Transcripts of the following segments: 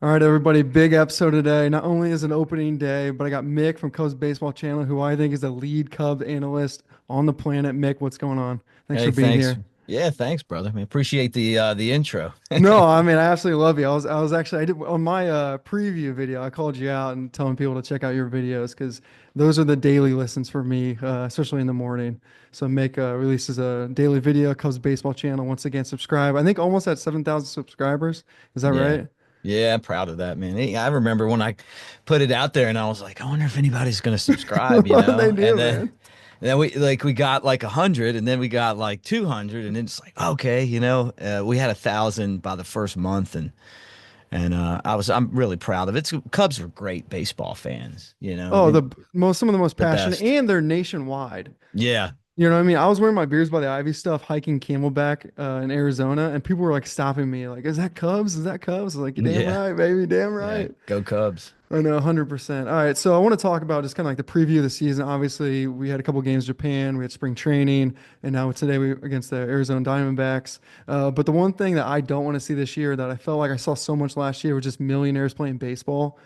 All right, everybody, big episode today. Not only is it opening day, but I got Mick from Cubs Baseball Channel, who I think is the lead Cubs analyst on the planet. Mick, what's going on? Thanks for Hey, being thanks. here. Yeah, thanks, brother. I appreciate the intro. No, I mean, I absolutely love you. I was actually, I did on my preview video, I called you out and telling people to check out your videos because those are the daily listens for me, especially in the morning. So Mick releases a daily video, Cubs Baseball Channel. Once again, subscribe. I think almost at 7,000 subscribers. Is that Yeah. right? Yeah, I'm proud of that, man. Hey, I remember when I put it out there and I was like, I wonder if anybody's going to subscribe, you They know? do, man. And then we got like 100 and then we got like 200 and then it's like, okay, we had 1,000 by the first month I'm really proud of it. Cubs are great baseball fans, Oh, the most some of the most the passionate, best. and they're nationwide. Yeah. You know what I mean? I was wearing my Beers by the Ivy stuff, hiking Camelback in Arizona, and people were like stopping me, like, "Is that Cubs? Is that Cubs?" I was like, "You damn Yeah. right, baby, damn Yeah. right." Go Cubs. I know, 100%. All right, so I want to talk about just kind of like the preview of the season. Obviously, we had a couple games in Japan, we had spring training, and now today we against the Arizona Diamondbacks. But the one thing that I don't want to see this year that I felt like I saw so much last year was just millionaires playing baseball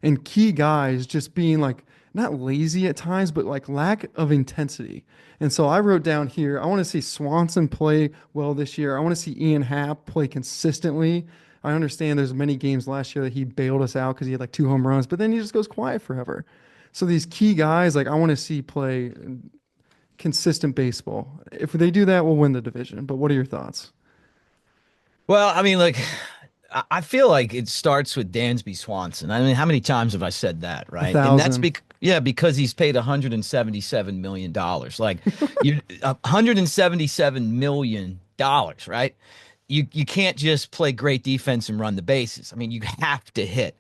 and key guys just being like not lazy at times, but like lack of intensity. And so I wrote down here, I want to see Swanson play well this year. I want to see Ian Happ play consistently. I understand there's many games last year that he bailed us out because he had like two home runs, but then he just goes quiet forever. So these key guys, like I want to see play consistent baseball. If they do that, we'll win the division. But what are your thoughts? Well, I mean, like, I feel like it starts with Dansby Swanson. I mean, how many times have I said that, A right? And that's thousand. because he's paid $177 million dollars. Like, you $177 million dollars, right? You can't just play great defense and run the bases. I mean, you have to hit.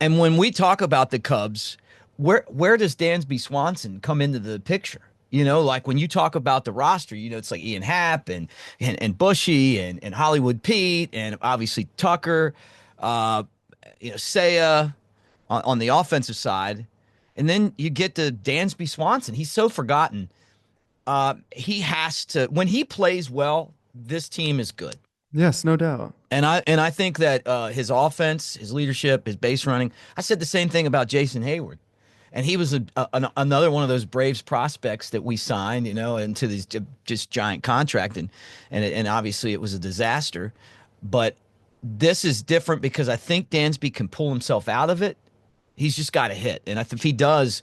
And when we talk about the Cubs, where does Dansby Swanson come into the picture? Like when you talk about the roster, it's like Ian Happ and Bushy and Hollywood Pete and obviously Tucker, uh, Seiya on the offensive side. And then you get to Dansby Swanson. He's so forgotten. He has to when he plays well, this team is good. Yes, no doubt. And I think that his offense, his leadership, his base running. I said the same thing about Jason Hayward, and he was another one of those Braves prospects that we signed, into this just giant contract, and obviously it was a disaster. But this is different because I think Dansby can pull himself out of it. He's just got to hit, and if he does,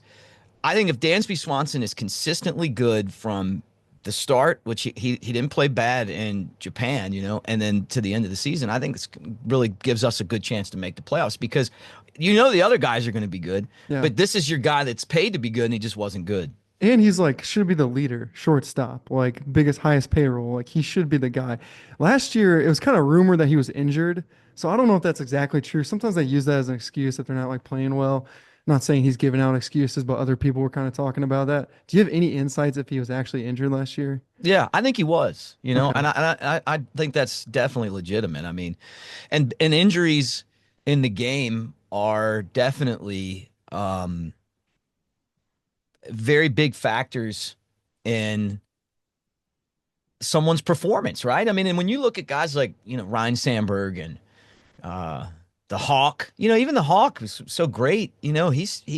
I think if Dansby Swanson is consistently good from the start, which he didn't play bad in Japan, and then to the end of the season, I think this really gives us a good chance to make the playoffs because the other guys are going to be good, Yeah. but this is your guy that's paid to be good and he just wasn't good. And he's like should be the leader, shortstop, like biggest, highest payroll. Like he should be the guy. Last year, it was kind of rumored that he was injured. So I don't know if that's exactly true. Sometimes they use that as an excuse if they're not like playing well. Not saying he's giving out excuses, but other people were kind of talking about that. Do you have any insights if he was actually injured last year? Yeah, I think he was, Okay. and I think that's definitely legitimate. I mean, and injuries in the game are definitely very big factors in someone's performance, right? I mean, and when you look at guys like, Ryan Sandberg and uh the Hawk, even the Hawk was so great. He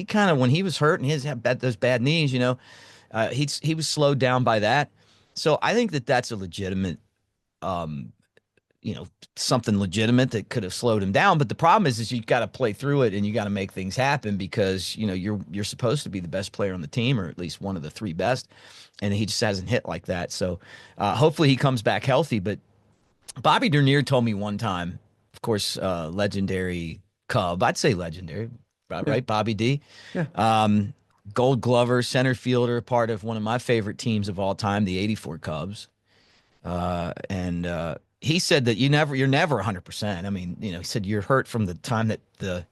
kind of when he was hurt and his had those bad knees, he was slowed down by that. So I think that that's a legitimate um you know something legitimate that could have slowed him down, but the problem is you got to play through it and you got to make things happen because you're supposed to be the best player on the team or at least one of the three best, and he just hasn't hit like that. So hopefully he comes back healthy. But Bobby Dernier told me one time, of course, legendary Cub, I'd say legendary, Yeah. right? Bobby D, Yeah. um, Gold Glover, center fielder, part of one of my favorite teams of all time, the '84 Cubs. And he said that you're never 100%. I mean, he said you're hurt from the time that the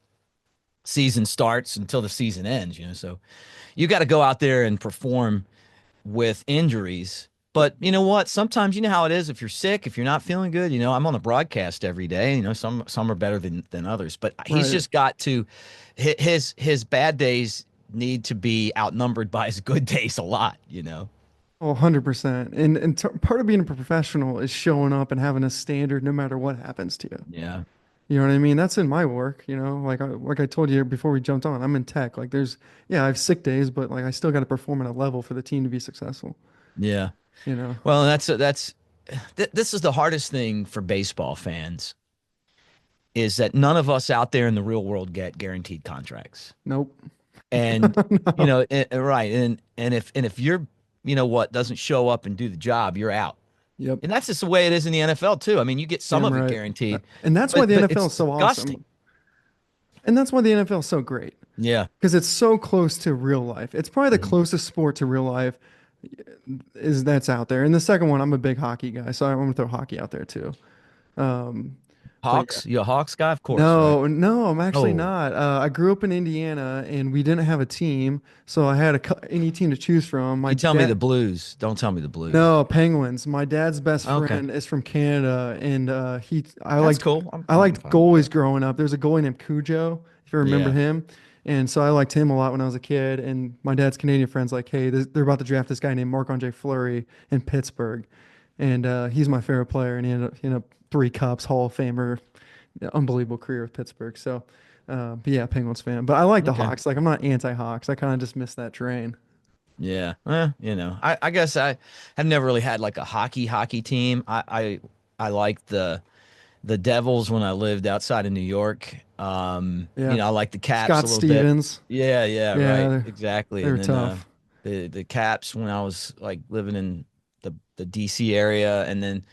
season starts until the season ends, so you got to go out there and perform with injuries. But you know what? Sometimes you know how it is. If you're sick, if you're not feeling good, I'm on a broadcast every day. Some are better than others. But he's Right. just got to his bad days need to be outnumbered by his good days a lot. Oh, 100%. And part of being a professional is showing up and having a standard no matter what happens to you. Yeah. You know what I mean? That's in my work, like I told you before we jumped on, I'm in tech. Like yeah, I have sick days, but like I still got to perform at a level for the team to be successful, Yeah. you know? Well, this is the hardest thing for baseball fans is that none of us out there in the real world get guaranteed contracts. Nope. And No. right, and if you're what doesn't show up and do the job, you're out. Yep. And that's just the way it is in the NFL too. I mean, you get some Damn of it right. guaranteed, And that's why but the but NFL it's is so disgusting. awesome. And that's why the NFL is so great Yeah. because it's so close to real life. It's probably the Mhm. closest sport to real life is that's out there. And the second one, I'm a big hockey guy, so I'm gonna throw hockey out there too. Um, but yeah. Hawks, you a Hawks guy, of course, right? No, no, I'm actually Oh, not. I grew up in Indiana and we didn't have a team, so I had any team to choose from. My you tell me the dad, Blues. Don't tell me the Blues. no, Penguins. My dad's best Okay, friend is from Canada, and I that's liked cool. I I'm liked fine with goalies that. growing up. There's a goalie named Cujo, if you remember Yeah. him, and so I liked him a lot when I was a kid. And my dad's Canadian friends like, hey, they're about to draft this guy named Marc-Andre Fleury in Pittsburgh, and he's my favorite player, and he ended up 3 cups, Hall of Famer, unbelievable career with Pittsburgh. So, but yeah, Penguins fan. But I like the Okay. Hawks. Like I'm not anti-Hawks. I kind of just miss that train. Yeah. I guess I have never really had like a hockey team. I like the Devils when I lived outside of New York. Yeah, I like the Caps a Scott little bit. Stevens. Yeah, yeah, Yeah, right. they're, Exactly. they're And then tough. the Caps when I was like living in the DC area, and then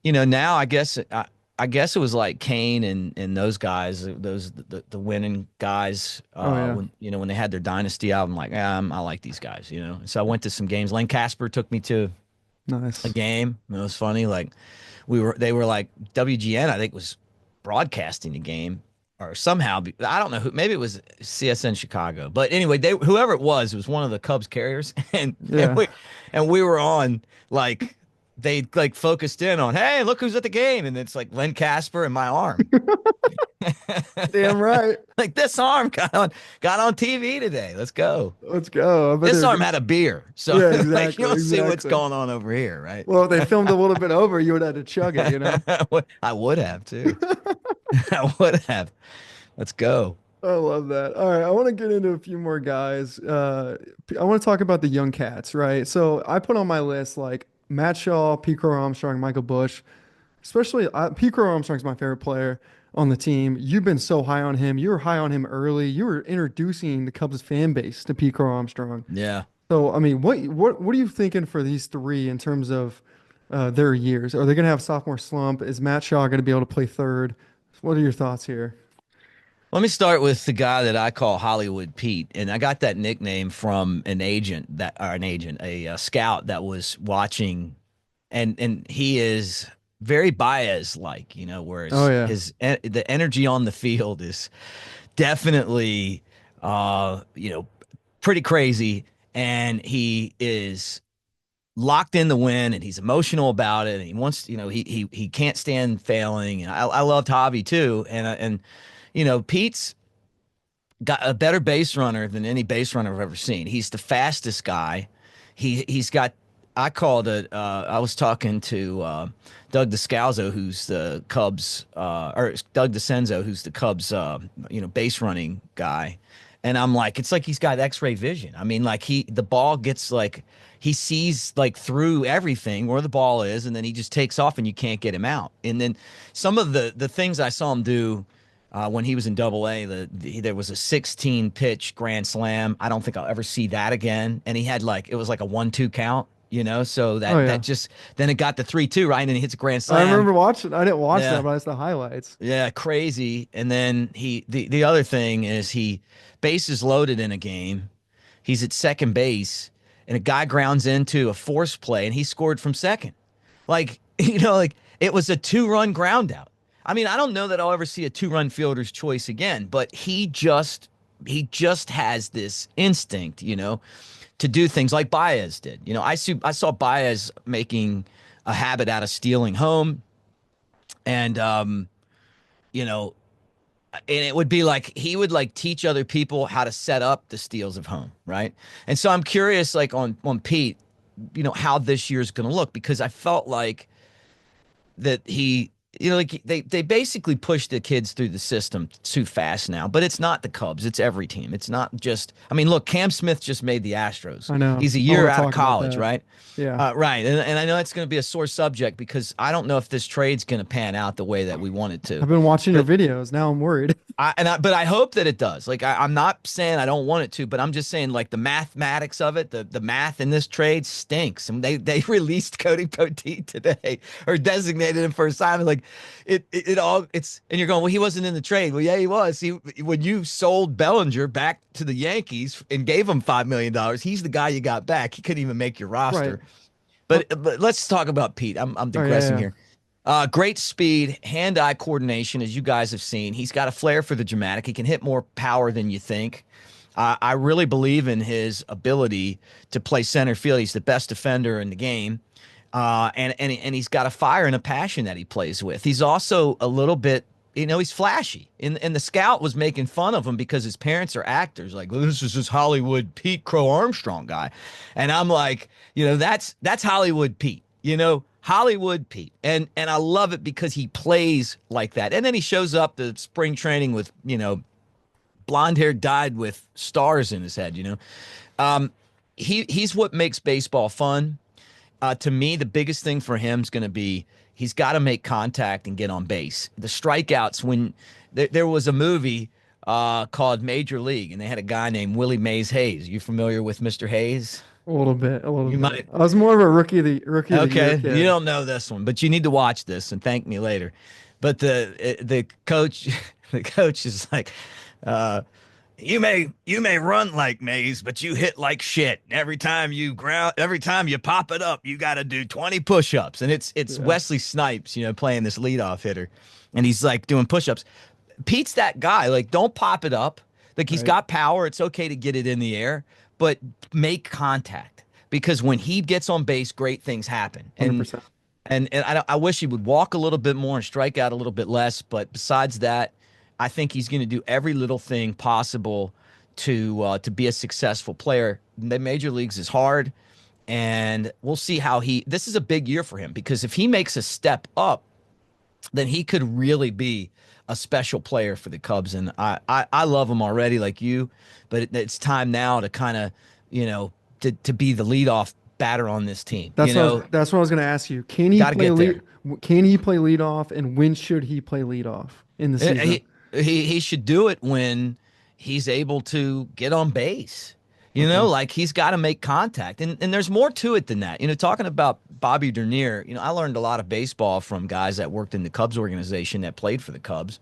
now I guess it was like Kane and those guys, those the winning guys. Oh yeah, When they had their dynasty out, I'm like, I like these guys. So I went to some games. Len Casper took me to a nice. game. It was funny. Like they were like WGN, I think was broadcasting the game or somehow. I don't know who. Maybe it was CSN Chicago. But anyway, whoever it was one of the Cubs carriers, and Yeah, we were on like. They like focused in on, hey, look who's at the game, and it's like Len Casper and my arm. damn right. Like this arm got on TV today. Let's go. Let's go. I bet This they're arm good. had a beer, so Yeah, like you exactly, don't see what's exactly. going on over here, right? Well, if they filmed a little bit over, you would have to chug it, you know? I would have too. I would have. Let's go. I love that. All right, I want to get into a few more guys. I want to talk about the young cats, right? So I put on my list like Matt Shaw, Pete Crow Armstrong, Michael Bush. Especially Pete Crow Armstrong's my favorite player on the team. You've been so high on him. You were high on him early. You were introducing the Cubs fan base to Pete Crow Armstrong. Yeah. So I mean, what are you thinking for these three in terms of their years? Are they going to have sophomore slump? Is Matt Shaw going to be able to play third? What are your thoughts here? Let me start with the guy that I call Hollywood Pete, and I got that nickname from a scout that was watching, and he is very Baez like, Oh whereas yeah. the energy on the field is definitely pretty crazy, and he is locked in the win, and he's emotional about it, and he wants, he can't stand failing. And I loved Javi too, and Pete's got a better base runner than any base runner I've ever seen. He's the fastest guy. He's got. I called it. I was talking to Doug Descalzo, who's the Cubs, or Doug DeCenzo, who's the Cubs, base running guy, and I'm like, it's like he's got X-ray vision. I mean, like the ball gets like he sees like through everything where the ball is, and then he just takes off, and you can't get him out. And then some of the things I saw him do when he was in Double A, there was a 16 pitch grand slam. I don't think I'll ever see that again. And he had like it was like a 1-2 count, so Oh that yeah. just then it got to 3-2, right? And then he hits a grand I slam. remember watching. I didn't watch that, Yeah, but I saw the highlights. yeah, crazy. And then the other thing is he bases loaded in a game. He's at second base, and a guy grounds into a force play, and he scored from second. Like like it was a 2-run ground out. I mean, I don't know that I'll ever see a 2-run fielder's choice again, but he just has this instinct, to do things like Baez did. I saw Baez making a habit out of stealing home, and you know, and it would be like he would like teach other people how to set up the steals of home, right? And so I'm curious, like on Pete, how this year's going to look, because I felt like that like they basically push the kids through the system too fast now. But it's not the Cubs; it's every team. It's not just. I mean, look, Cam Smith just made the Astros. I know. He's a I year want to out of talk about college, that. right? Yeah. Right, and I know it's going to be a sore subject because I don't know if this trade's going to pan out the way that we want it to. I've been watching your But videos. Now I'm worried. but I hope that it does. Like I'm not saying I don't want it to, but I'm just saying like the mathematics of it, the math in this trade stinks. And they released Cody Poteet today or designated him for assignment. Like it all it's and you're going, well, he wasn't in the trade. Well, yeah, he was. He when you sold Bellinger back to the Yankees and gave him $5 million, he's the guy you got back. He couldn't even make your Right. roster. Well, But let's talk about Pete. I'm oh yeah, digressing yeah. here. Great speed, hand-eye coordination, as you guys have seen. He's got a flair for the dramatic. He can hit more power than you think. I really believe in his ability to play center field. He's the best defender in the game, and he's got a fire and a passion that he plays with. He's also a little bit, he's flashy. And the scout was making fun of him because his parents are actors. Like, well, this is this Hollywood Pete Crow Armstrong guy, and I'm like, that's Hollywood Pete. Hollywood Pete. And I love it because he plays like that. And then he shows up to spring training with, blonde hair dyed with stars in his head. He's what makes baseball fun. To me, the biggest thing for him is going to be he's got to make contact and get on base. The strikeouts, when there was a movie called Major League, and they had a guy named Willie Mays Hayes. You familiar with Mr. Hayes? A little bit, a little You bit. might. I was more of a rookie of the year Okay, you kid. don't know this one, but you need to watch this and thank me later. But the coach, the coach is like, you may run like Mays, but you hit like shit. Every time you pop it up, you got to do 20 push-ups. And it's Yeah. Wesley Snipes, playing this leadoff hitter, and he's like doing push-ups. Pete's that guy. Like, don't pop it up. Like, he's Right. got power. It's okay to get it in the air, but make contact because when he gets on base, great things happen. And 100%. I wish he would walk a little bit more and strike out a little bit less. But besides that, I think he's going to do every little thing possible to be a successful player. The major leagues is hard, and we'll see how this is a big year for him because if he makes a step up, then he could really be a special player for the Cubs. And I love him already like you, but it's time now to kind of, to be the leadoff batter on this team. That's what I was going to ask you. Can he Got to play get there. Can he play leadoff, and when should he play leadoff in the season? He should do it when he's able to get on base. Okay. Like he's got to make contact. And there's more to it than that. Talking about Bobby Dernier, I learned a lot of baseball from guys that worked in the Cubs organization that played for the Cubs.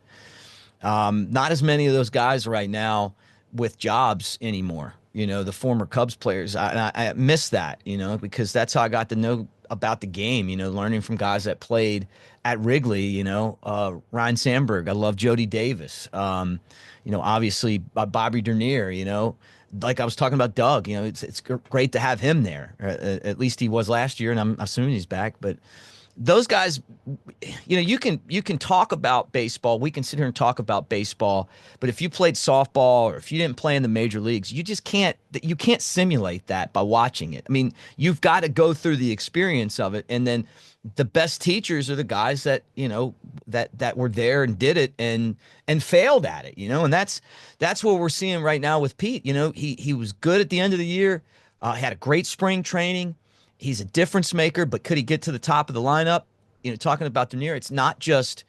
Not as many of those guys right now with jobs anymore. The former Cubs players. I miss that, because that's how I got to know about the game, learning from guys that played at Wrigley, Ryan Sandberg. I love Jody Davis. Obviously Bobby Dernier, like I was talking about Doug, it's great to have him there. At least he was last year, and I'm assuming he's back. But those guys, you can talk about baseball. We can sit here and talk about baseball, but if you played softball or if you didn't play in the major leagues, you can't simulate that by watching it. I mean, you've got to go through the experience of it, and then the best teachers are the guys that that were there and did it and failed at it, and that's what we're seeing right now with Pete. He was good at the end of the year, had a great spring training. He's a difference maker, but could he get to the top of the lineup? Talking about Dernier, it's not just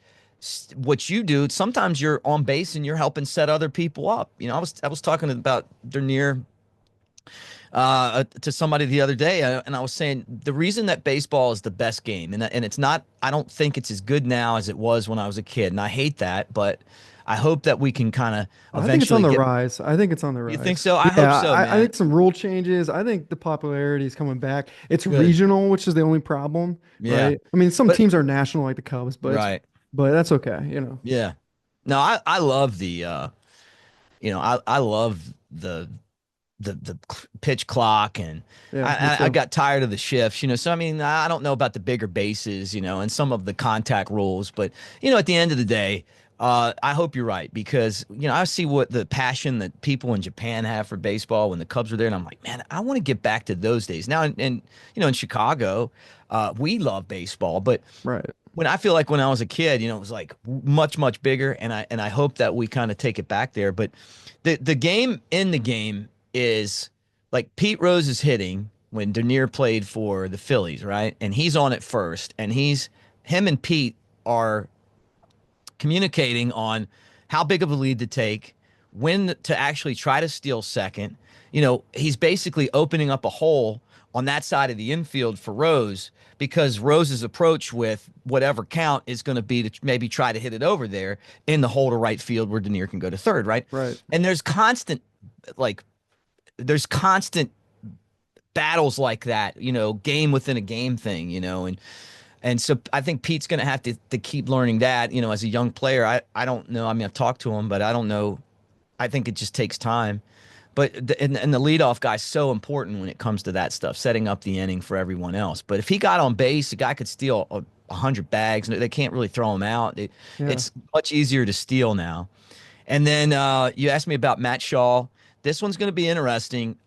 what you do. Sometimes you're on base and you're helping set other people up. I was talking about Dernier to somebody the other day, and I was saying the reason that baseball is the best game, and it's not. I don't think it's as good now as it was when I was a kid, and I hate that, but I hope that we can kind of I think it's on eventually the get. rise. I think it's on the rise. You think so? I Yeah, hope so, I man. think some rule changes. I think the popularity is coming back. It's Good. regional, which is the only problem, Yeah. right? I mean, some But teams are national like the Cubs, right. but that's okay. Yeah. No, I love I love the pitch clock, and Yeah, me I too. got tired of the shifts, so I mean I don't know about the bigger bases, and some of the contact rules, but at the end of the day, I hope you're right because I see what the passion that people in Japan have for baseball when the Cubs were there, and I'm like, man, I want to get back to those days. Now, and in Chicago, we love baseball, but Right. when I feel like when I was a kid, it was like much much bigger, and I hope that we kind of take it back there. But the game in the game is like Pete Rose is hitting when Dernier played for the Phillies, right? And he's on it first, and him and Pete are communicating on how big of a lead to take, when to actually try to steal second. He's basically opening up a hole on that side of the infield for Rose because Rose's approach with whatever count is going to be to maybe try to hit it over there in the hole to right field where Dernier can go to third, right? Right. And like, there's constant battles like that, game within a game thing, and so I think Pete's going to have to keep learning that, as a young player. I don't know. I mean, I've talked to him, but I don't know. I think it just takes time. But and the leadoff guy's so important when it comes to that stuff, setting up the inning for everyone else. But if he got on base, the guy could steal 100 bags. They can't really throw him out. Yeah. It's much easier to steal now. And then you asked me about Matt Shaw. This one's going to be interesting.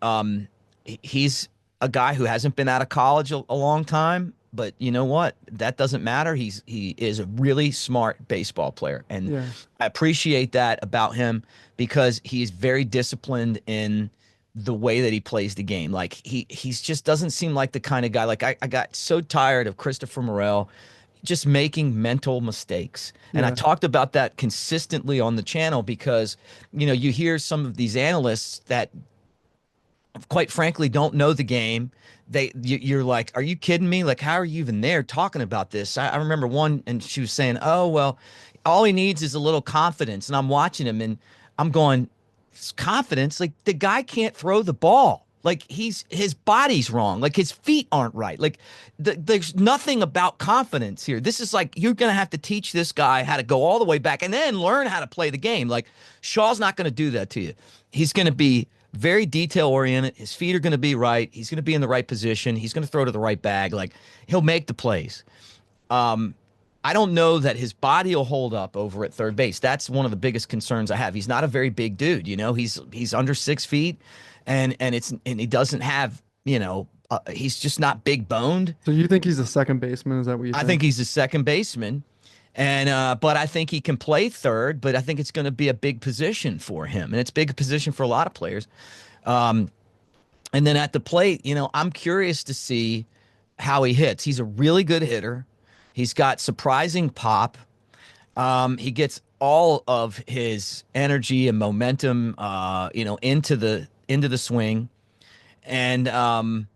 He's a guy who hasn't been out of college a long time, but you know what? That doesn't matter. He is a really smart baseball player, and Yeah. I appreciate that about him because he's very disciplined in the way that he plays the game. Like he's just doesn't seem like the kind of guy. Like I got so tired of Christopher Morel just making mental mistakes. And I Yeah. talked about that consistently on the channel because, you hear some of these analysts that quite frankly don't know the game. You're like, are you kidding me? Like, how are you even there talking about this? I remember one, and she was saying, oh, well, all he needs is a little confidence. And I'm watching him and I'm going, confidence? Like, the guy can't throw the ball. Like, his body's wrong. Like, his feet aren't right. Like, there's nothing about confidence here. This is like, you're going to have to teach this guy how to go all the way back and then learn how to play the game. Like, Shaw's not going to do that to you. He's going to be very detail oriented. His feet are going to be right. He's going to be in the right position. He's going to throw to the right bag. Like, he'll make the plays. I don't know that his body will hold up over at third base. That's one of the biggest concerns I have. He's not a very big dude. He's under 6 feet, and he doesn't have, he's just not big boned. So you think he's a second baseman? Is that what you I think? think he's a second baseman, and but I think he can play third. But I think it's going to be a big position for him, and it's a big position for a lot of players. And then at the plate, I'm curious to see how he hits. He's a really good hitter. He's got surprising pop. He gets all of his energy and momentum, into the swing, and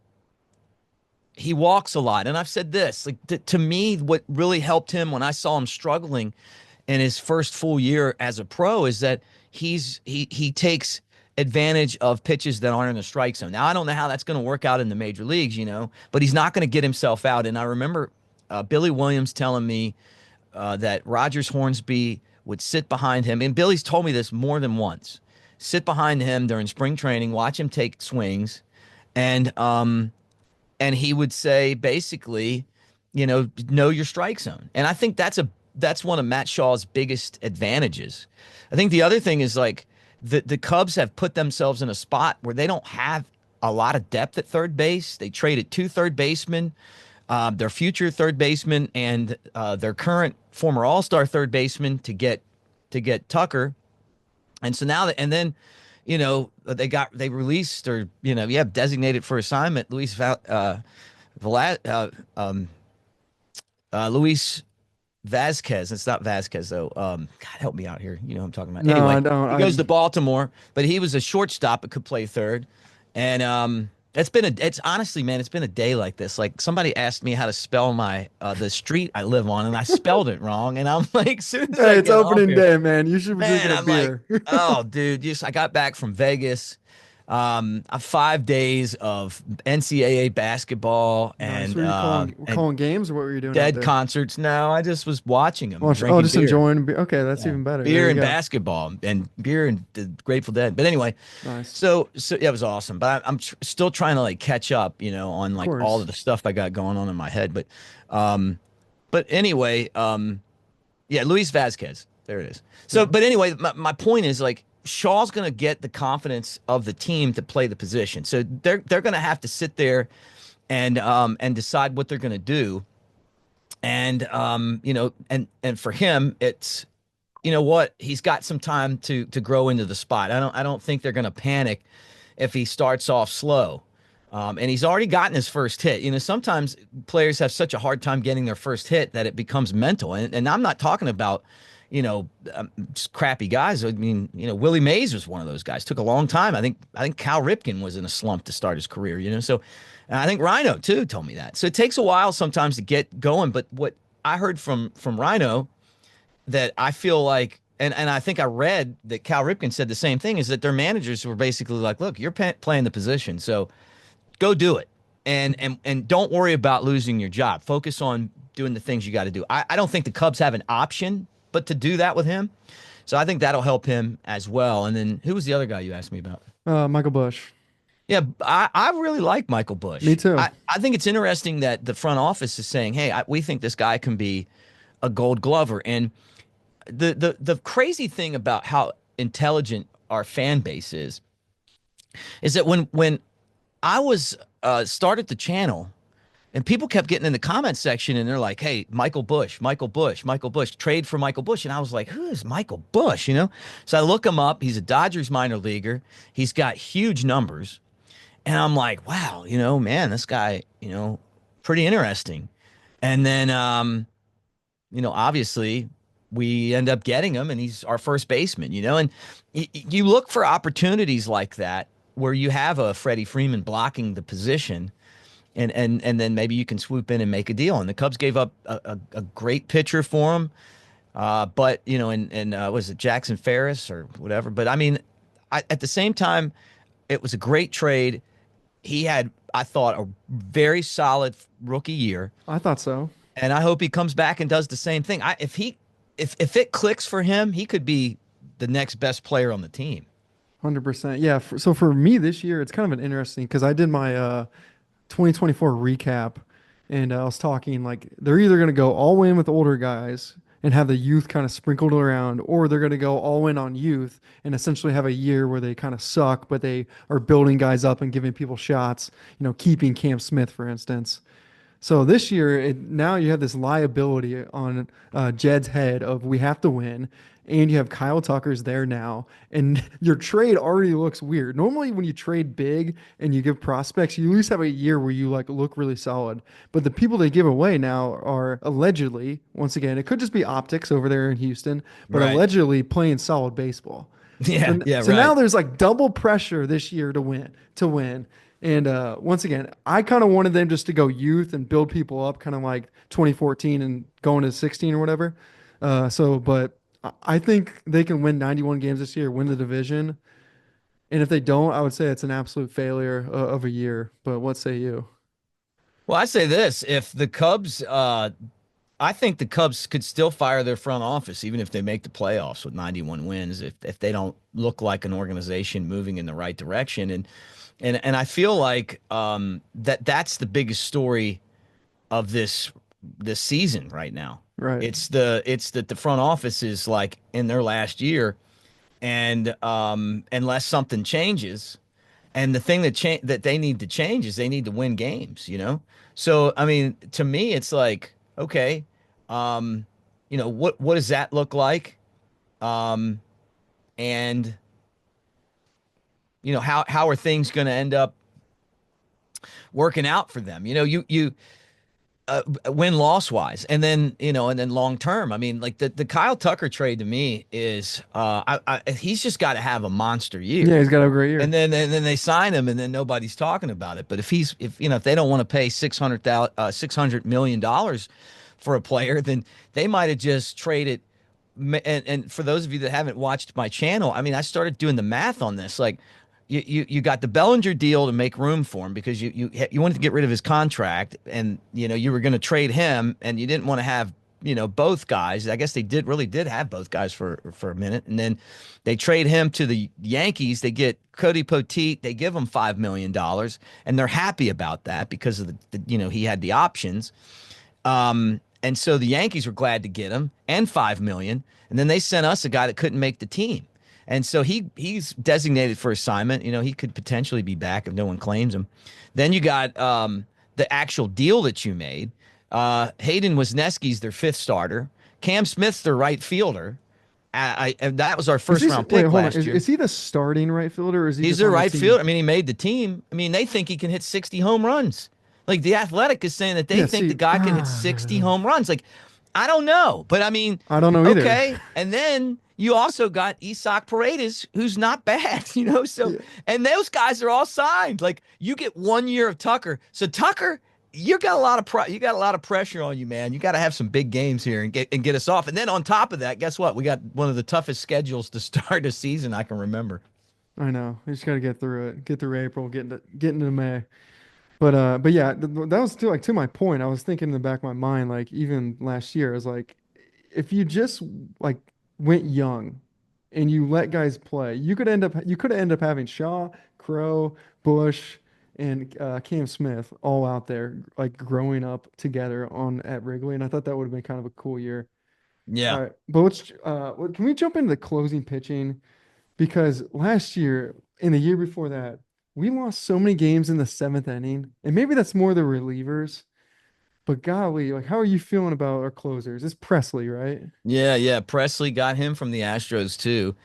he walks a lot. And I've said this, like to me, what really helped him when I saw him struggling in his first full year as a pro is that he takes advantage of pitches that aren't in the strike zone. Now I don't know how that's going to work out in the major leagues, but he's not going to get himself out. And I remember Billy Williams telling me that Rogers Hornsby would sit behind him, and Billy's told me this more than once. Sit behind him during spring training, watch him take swings, and he would say basically, know your strike zone. And I think that's one of Matt Shaw's biggest advantages. I think the other thing is like the Cubs have put themselves in a spot where they don't have a lot of depth at third base. They traded 2 third basemen. Their future third baseman and their current former All-Star third baseman to get Tucker, and so now they released or designated for assignment Luis Luis Vasquez. It's not Vasquez though. God help me out here. You know what I'm talking about. No, Anyway, I don't. he goes to Baltimore, but he was a shortstop that could play third, and it's honestly, man, it's been a day like this. Like somebody asked me how to spell my the street I live on, and I spelled it wrong. And I'm like, soon as I Hey, it's get off opening here, day, man. You should be man, drinking a I'm beer. like, oh, dude, I got back from Vegas. 5 days of NCAA basketball Nice. and Were you calling games, or what were you doing out dead there? concerts. No, I just was watching them, Oh, drinking just beer. enjoying. Okay, that's Yeah. even better. Beer There you and go. basketball and beer and the Grateful Dead. But anyway, Nice. so yeah, it was awesome. But I'm still trying to like catch up, on like all course. of the stuff I got going on in my head. But anyway, yeah, Luis Vasquez. There it is. So, Yeah. but anyway, my point is like Shaw's going to get the confidence of the team to play the position. So they're going to have to sit there and decide what they're going to do. And and for him, it's you know what, he's got some time to grow into the spot. I don't think they're going to panic if he starts off slow. And he's already gotten his first hit. Sometimes players have such a hard time getting their first hit that it becomes mental. And I'm not talking about, just crappy guys. I mean, Willie Mays was one of those guys. Took a long time. I think Cal Ripken was in a slump to start his career. So and I think Rhino too told me that. So it takes a while sometimes to get going. But what I heard from Rhino that I feel like, and I think I read that Cal Ripken said the same thing, is that their managers were basically like, look, you're playing the position, so go do it, and don't worry about losing your job. Focus on doing the things you got to do. I don't think the Cubs have an option but to do that with him, so I think that'll help him as well. And then who was the other guy you asked me about? Michael Bush. Yeah, I really like Michael Me Bush. too. I think it's interesting that the front office is saying, hey, we think this guy can be a Gold Glover. And the crazy thing about how intelligent our fan base is that when I was started the channel and people kept getting in the comment section and they're like, hey, Michael Bush, Michael Bush, Michael Bush, trade for Michael Bush. And I was like, who is Michael Bush? So I look him up. He's a Dodgers minor leaguer. He's got huge numbers. And I'm like, wow, man, this guy, pretty interesting. And then, obviously we end up getting him and he's our first baseman, and you look for opportunities like that where you have a Freddie Freeman blocking the position and then maybe you can swoop in and make a deal. And the Cubs gave up a great pitcher for him. But, was it Jackson Ferris or whatever? But I mean, at the same time, it was a great trade. He had, I thought, a very solid rookie year. I thought so. And I hope he comes back and does the same thing. If it clicks for him, he could be the next best player on the team. 100%. Yeah. So for me this year, it's kind of an interesting because I did my 2024 recap and I was talking like they're either going to go all in with older guys and have the youth kind of sprinkled around, or they're going to go all in on youth and essentially have a year where they kind of suck, but they are building guys up and giving people shots, keeping Cam Smith, for instance. So this year, now you have this liability on Jed's head of we have to win, and you have Kyle Tucker's there now, and your trade already looks weird. Normally, when you trade big and you give prospects, you at least have a year where you like look really solid. But the people they give away now are allegedly, once again, it could just be optics over there in Houston, but Right. allegedly playing solid baseball. Yeah, yeah, So right. now there's like double pressure this year to win. And once again, I kind of wanted them just to go youth and build people up, kind of like 2014 and going to 16 or whatever. But I think they can win 91 games this year, win the division. And if they don't, I would say it's an absolute failure of a year. But what say you? Well, I say this: if the Cubs, I think the Cubs could still fire their front office even if they make the playoffs with 91 wins. If they don't look like an organization moving in the right direction, and I feel like that's the biggest story of this season right now. Right. It's that the front office is like in their last year, and unless something changes, and the thing that they need to change is they need to win games. So I mean, to me, it's like okay, what does that look like, and how are things going to end up working out for them? You win loss wise, and then long term. I mean, like the Kyle Tucker trade to me is he's just got to have a monster year. Yeah, he's got a great year. And then they sign him, and then nobody's talking about it. But if they don't want to pay $600 million for a player, then they might have just traded. And for those of you that haven't watched my channel, I mean, I started doing the math on this. Like, you got the Bellinger deal to make room for him because you wanted to get rid of his contract, and you were going to trade him, and you didn't want to have both guys. I guess they really did have both guys for a minute, and then they trade him to the Yankees. They get Cody Poteet. They give him $5 million, and they're happy about that because of he had the options. And so the Yankees were glad to get him and 5 million. And then they sent us a guy that couldn't make the team. And so he's designated for assignment. He could potentially be back if no one claims him. Then you got the actual deal that you made. Hayden Wesneski's their fifth starter. Cam Smith's their right fielder. And that was our first round pick hold on. last year. Is he the starting right fielder, or is he He's just their on the right team? fielder. I mean, he made the team. I mean, they think he can hit 60 home runs. Like the Athletic is saying that they Yeah, think see, the guy can hit 60 home runs. Like, I don't know, but I mean, I don't know either. okay. And then you also got Isaac Paredes, who's not bad, So, Yeah. and those guys are all signed. Like, you get 1 year of Tucker. So Tucker, you got a lot of pressure on you, man. You got to have some big games here and get us off. And then on top of that, guess what? We got one of the toughest schedules to start a season I can remember. I know. We just got to get through it. Get through April. Get into May. But yeah, that was to my point. I was thinking in the back of my mind, like even last year, I was like, if you just like went young and you let guys play, you could end up having Shaw, Crow, Bush, and Cam Smith all out there like growing up together on at Wrigley, and I thought that would have been kind of a cool year. All Yeah. right, but can we jump into the closing pitching? Because last year and the year before that, we lost so many games in the seventh inning, and maybe that's more the relievers. But golly, like, how are you feeling about our closers? It's Presley, right? Yeah, yeah. Presley got him from the Astros too.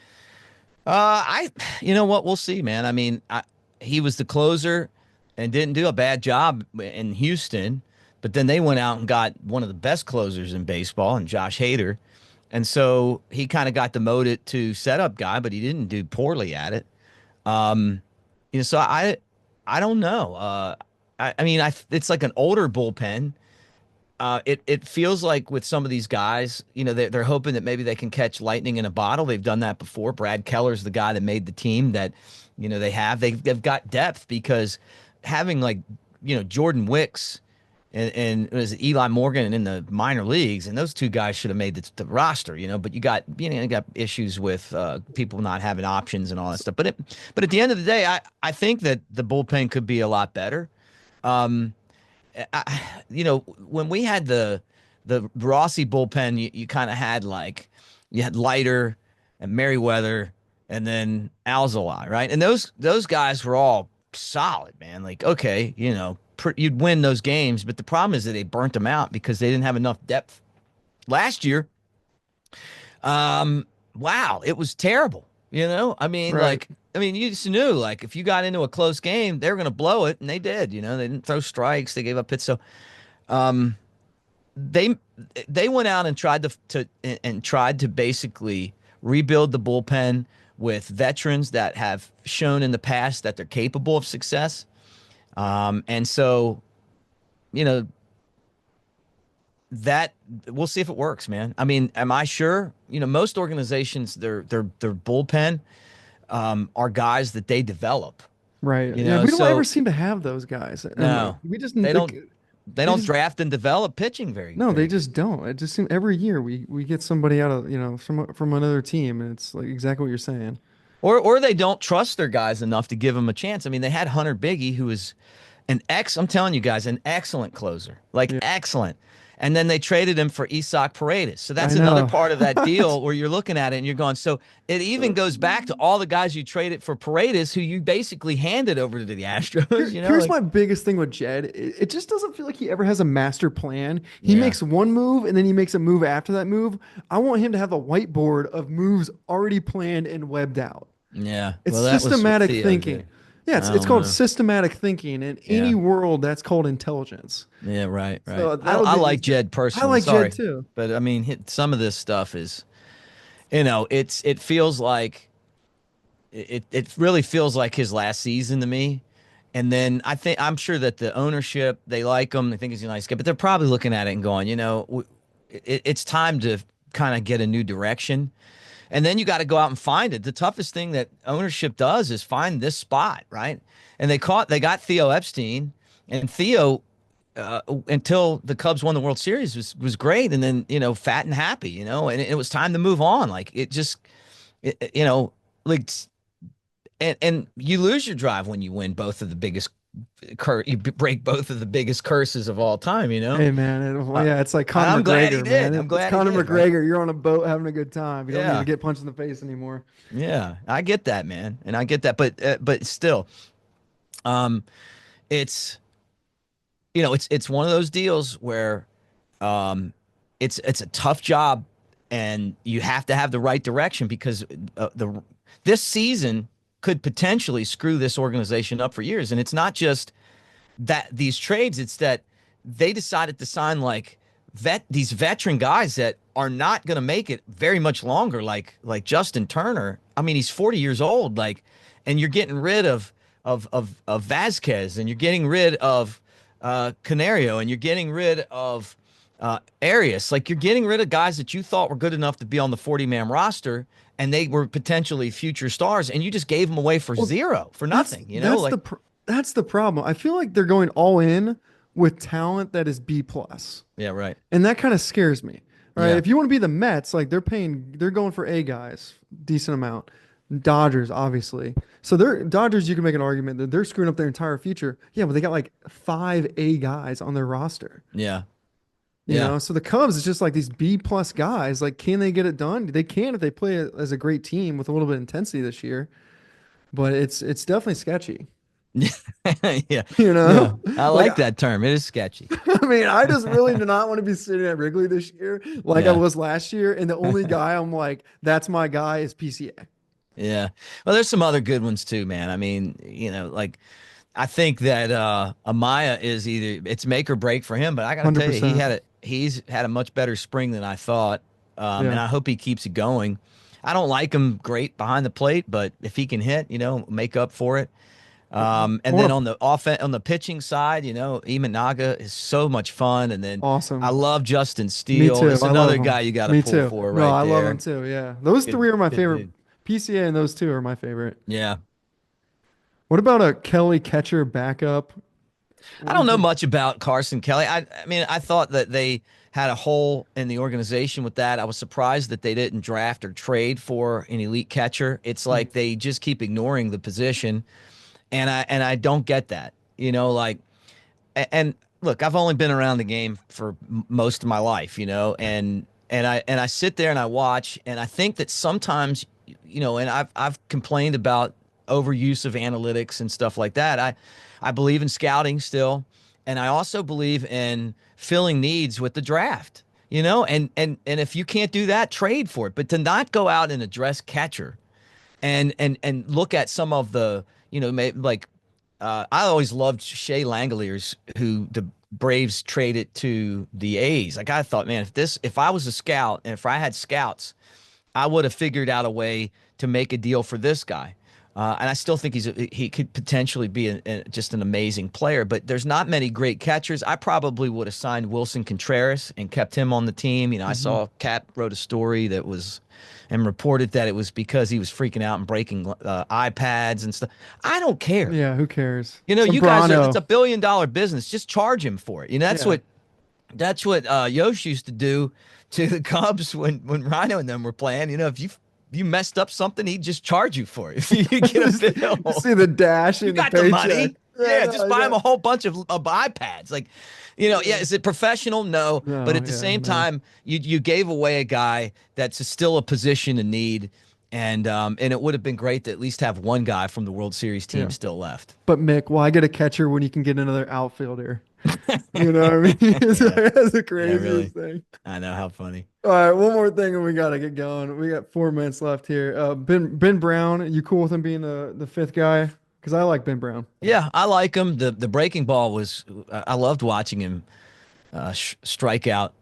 You know what? We'll see, man. I mean, he was the closer and didn't do a bad job in Houston, but then they went out and got one of the best closers in baseball, and Josh Hader, and so he kind of got demoted to setup guy, but he didn't do poorly at it. Um, so I don't know. I mean, it's like an older bullpen. It feels like with some of these guys, they're hoping that maybe they can catch lightning in a bottle. They've done that before. Brad Keller's the guy that made the team that, they've got depth because having like, Jordan Wicks and it was Eli Morgan in the minor leagues, and those two guys should have made the roster, but you got issues with people not having options and all that stuff. But at the end of the day, I think that the bullpen could be a lot better. Um, when we had the Rossi bullpen, you kind of had like you had Leiter and Merriweather and then Alzolay, right? And those guys were all solid, man. Like, okay, you'd win those games, but the problem is that they burnt them out because they didn't have enough depth. Last year, wow, it was terrible. I mean, Right. you just knew, like, if you got into a close game, they were going to blow it, and they did. They didn't throw strikes, they gave up hits. So, um, they they went out and tried to basically rebuild the bullpen with veterans that have shown in the past that they're capable of success. And so, you know, that we'll see if it works, man. I mean, am I sure? Most organizations, their bullpen are guys that they develop. Right. Yeah, we don't ever So seem to have those guys. And no, we just they like, don't they they don't just draft and develop pitching no, they very good. just don't. It just seems every year we get somebody out of, from another team, and it's like exactly what you're saying. Or they don't trust their guys enough to give them a chance. I mean, they had Hunter Biggie, who was I'm telling you guys, an excellent closer, like Yeah, excellent. And then they traded him for Isaac Paredes. So I that's another know. part of that deal where you're looking at it and you're going, so it even goes back to all the guys you traded for Paredes, who you basically handed over to the Astros, Here's like, my biggest thing with Jed. It just doesn't feel like he ever has a master plan. He yeah, makes one move and then he makes a move after that move. I want him to have a whiteboard of moves already planned and webbed out. yeah. It's Well, that was what systematic Theo thinking. did. Yeah, I it's don't called know. systematic thinking. In any Yeah. world, that's called intelligence. Yeah, right, right. So I, that'll I get like me. Jed I personally. like Jed Sorry. too. But I mean, some of this stuff is, it feels like it really feels like his last season to me. And then I'm sure that the ownership, they like him, they think he's a nice guy, but they're probably looking at it and going, it's time to kind of get a new direction. And then you got to go out and find it. The toughest thing that ownership does is find this spot, right? And they got Theo Epstein, and Theo, until the Cubs won the World Series, was great, and then fat and happy, and it was time to move on. Like it just, like, and you lose your drive when you win both of the biggest you break both of the biggest curses of all time, you know? Hey man, well, Uh, yeah, it's like I'm Conor glad he McGregor, did. man. I'm It's glad he Conor did, right? McGregor. You're on a boat having a good time. You don't need to Yeah. get punched in the face anymore. Yeah. I get that, man. And I get that, but still, um it's it's one of those deals where um it's a tough job and you have to have the right direction because the this season could potentially screw this organization up for years. And it's not just that these trades, it's that they decided to sign like these veteran guys that are not going to make it very much longer, like Justin Turner. I mean, he's 40 years old, like, and you're getting rid of Vasquez, and you're getting rid of Canario, and you're getting rid of Arias. Like, you're getting rid of guys that you thought were good enough to be on the 40-man roster, and they were potentially future stars, and you just gave them away for Well, zero, for that's nothing, you know? that's Like, that's the problem. I feel like they're going all in with talent that is B plus, yeah, right. and that kind of scares me. All right, Yeah. if you want to be the Mets, like they're going for A guys, decent amount. Dodgers, obviously. So they're Dodgers. You can make an argument that they're screwing up their entire future. Yeah, but they got like five A guys on their roster. Yeah. You Yeah. know, so the Cubs is just like these B plus guys. Like, can they get it done? They can if they play as a great team with a little bit of intensity this year. But it's definitely sketchy. Yeah. You Yeah. know, I like like that term. It is sketchy. I mean, I just really do not want to be sitting at Wrigley this year like I Yeah. was last year. And the only guy I'm like, that's my guy is PCA. Yeah. Well, there's some other good ones too, man. I mean, like I think that Amaya is either it's make or break for him, but I gotta tell you, 100%. he's had a much better spring than I thought. And Yeah. I hope he keeps it going. I don't like him great behind the plate, but if he can hit, make up for it. I And then want to on the pitching side, Imanaga is so much fun. And then I awesome. love Justin Me Steele. too. It's I love another him. guy you got to Me pull too. for No, right I love him there. too. Yeah. Those Good, three are my good favorite. dude. PCA and those two are my favorite. Yeah. What about a Kelly catcher backup? I What do you don't know think? much about Carson Kelly. I mean, I thought that they had a hole in the organization with that. I was surprised that they didn't draft or trade for an elite catcher. It's Mhm. like they just keep ignoring the position, and I don't get that. Like, and look, I've only been around the game for most of my life, and I sit there and I watch, and I think that sometimes, and I've complained about overuse of analytics and stuff like that. I believe in scouting still, and I also believe in filling needs with the draft. And if you can't do that, trade for it. But to not go out and address catcher and look at some of the, like I always loved Shea Langoliers, who the Braves traded to the A's. Like, I thought, man, if I was a scout and if I had scouts, I would have figured out a way to make a deal for this guy. And I still think he could potentially be just an amazing player, but there's not many great catchers. I probably would have signed Wilson Contreras and kept him on the team. I Mhm. saw Cap wrote a story that was and reported that it was because he was freaking out and breaking iPads and stuff. I don't care. Yeah, who cares? You guys it's Sombrano. a $1 billion business. Just charge him for it. Yeah. That's what Yosh used to do to the Cubs when Rhino and them were playing. If you messed up something, he'd just charge you for it. If you get a You bill, see the dash you in the got the paycheck. money. Yeah, Yeah, no, just buy him yeah. a whole bunch of iPads. Like, yeah, is it professional? No, but No, at the yeah, same no. time, you gave away a guy that's still a position in need, and it would have been great to at least have one guy from the World Series team Yeah. still left. But Mick, why get a catcher when you can get another outfielder? You know what I mean? Yeah, That's the yeah, craziest really. thing. I know how funny. All right, one more thing and we gotta get going. We got 4 minutes left here. Ben Brown, you cool with him being the fifth guy? Because I like Ben Brown. Yeah, I like him. The breaking ball was. I loved watching him strike out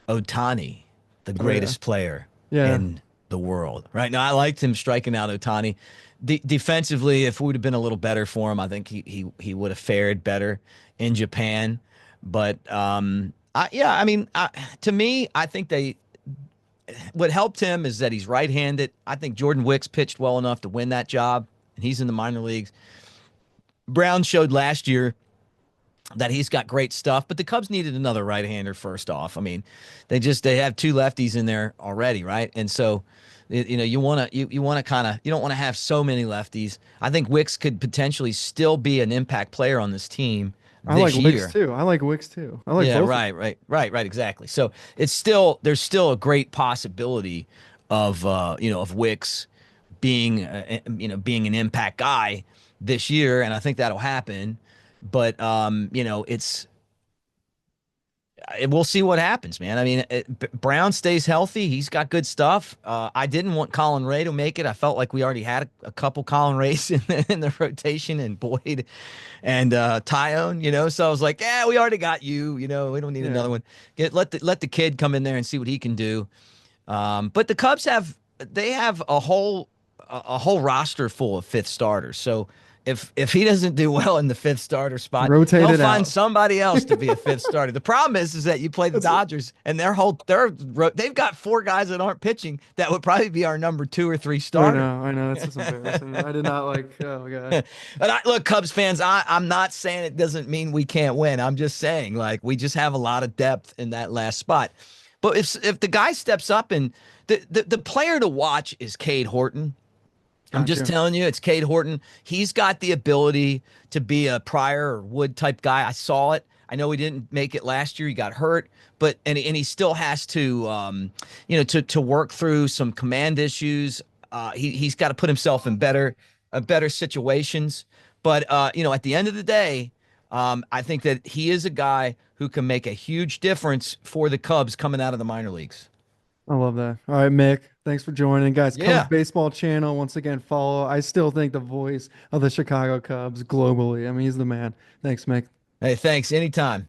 Otani, the Oh yeah. greatest player Yeah. in the world. Right now, I liked him striking out Otani. Defensively, if we would have been a little better for him, I think he would have fared better in Japan. But yeah, I mean, to me, I think what helped him is that he's right-handed. I think Jordan Wicks pitched well enough to win that job, and he's in the minor leagues. Brown showed last year that he's got great stuff, but the Cubs needed another right-hander first off. I mean, they have two lefties in there already, right? And so You want to you want to kind of you don't want to have so many lefties. I think Wicks could potentially still be an impact player on this team I like this Wicks year. too. I like Wicks too. I like Yeah, both of them. right, exactly. So there's still a great possibility of of Wicks being being an impact guy this year, and I think that'll happen. But we'll see what happens, man. I mean, Brown stays healthy. He's got good stuff. I didn't want Colin Ray to make it. I felt like we already had a couple Colin Rays in the rotation, and Boyd and Tyone, So I was like, yeah, we already got you. We don't need Yeah. another one. Let the kid come in there and see what he can do. But the Cubs have a whole roster full of fifth starters. So if he doesn't do well in the fifth starter spot, Rotate they'll it find out. somebody else to be a fifth starter. The problem is that you play the That's Dodgers and they've got four guys that aren't pitching that would probably be our number two or three I starter. know, I know. It's just embarrassing. I did not like. Oh god. But look, Cubs fans, I'm not saying it doesn't mean we can't win. I'm just saying like we just have a lot of depth in that last spot. But if the guy steps up and the player to watch is Cade Horton. I'm just Gotcha. telling you, it's Cade Horton. He's got the ability to be a Pryor or Wood type guy. I saw it. I know he didn't make it last year. He got hurt, but and he still has to to work through some command issues. He's got to put himself in better situations. But at the end of the day, I think that he is a guy who can make a huge difference for the Cubs coming out of the minor leagues. I love that. All right, Mick. Thanks for joining, guys. Cubs Yeah. baseball channel once again. Follow. I still think the voice of the Chicago Cubs globally. I mean, he's the man. Thanks, Mick. Hey, thanks. Anytime.